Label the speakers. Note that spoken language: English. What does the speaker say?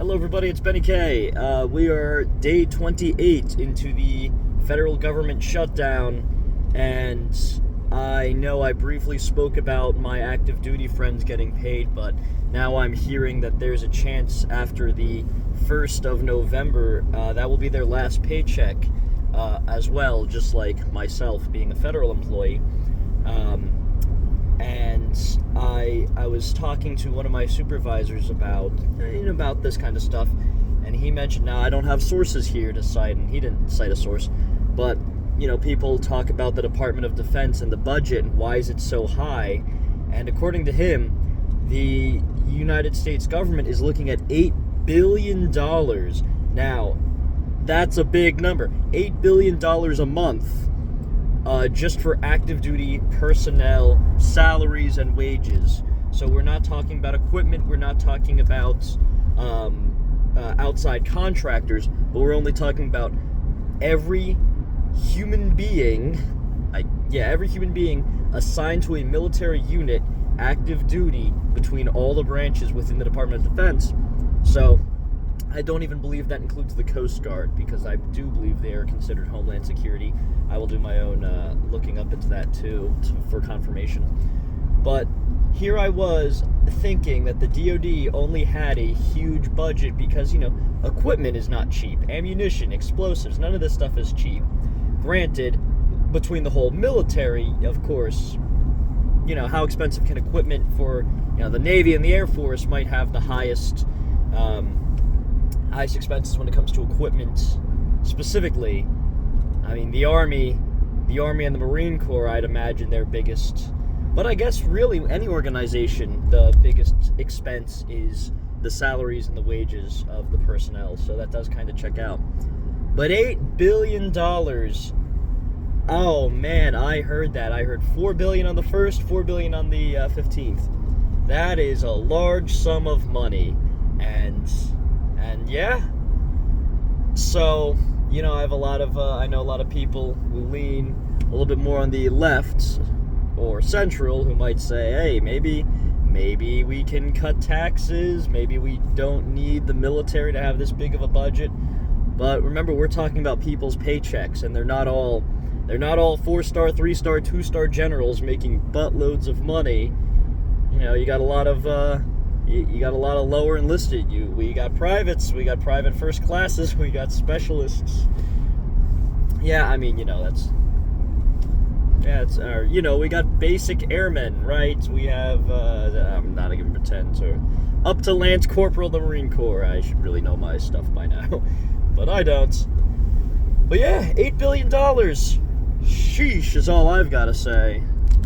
Speaker 1: Hello, everybody. It's Benny K. We are day 28 into the federal government shutdown, and I know I briefly spoke about my active duty friends getting paid, but now I'm hearing that there's a chance after the 1st of November that will be their last paycheck as well, just like myself being a federal employee. And I was talking to one of my supervisors about this kind of stuff, and he mentioned, now I don't have sources here to cite, and he didn't cite a source, but people talk about the Department of Defense and the budget and why is it so high, and according to him, the United States government is looking at $8 billion. Now, that's a big number. $8 billion a month. Just for active duty personnel, salaries, and wages. So we're not talking about equipment, we're not talking about outside contractors, but we're only talking about every human being assigned to a military unit, active duty, between all the branches within the Department of Defense. So I don't even believe that includes the Coast Guard, because I do believe they are considered Homeland Security. I will do my own looking up into that too for confirmation. But here I was thinking that the DoD only had a huge budget because, equipment is not cheap. Ammunition, explosives, none of this stuff is cheap. Granted, between the whole military, of course, how expensive can equipment for, the Navy and the Air Force might have the highest expenses when it comes to equipment specifically. I mean, the Army and the Marine Corps, I'd imagine they're biggest. But I guess really any organization, the biggest expense is the salaries and the wages of the personnel. So that does kind of check out. But $8 billion, oh man, I heard that. I heard $4 billion on the 1st, $4 billion on the 15th. That is a large sum of money. And yeah. So, I have I know a lot of people who lean a little bit more on the left or central who might say, hey, maybe we can cut taxes, maybe we don't need the military to have this big of a budget. But remember, we're talking about people's paychecks, and they're not all 4-star, 3-star, 2-star generals making buttloads of money. You got a lot of you got a lot of lower enlisted. We got privates, we got private first classes, we got specialists. Yeah, I mean, it's our, we got basic airmen, right? We have, I'm not even pretend to, up to Lance Corporal of the Marine Corps. I should really know my stuff by now, but I don't. But yeah, $8 billion. Sheesh is all I've got to say.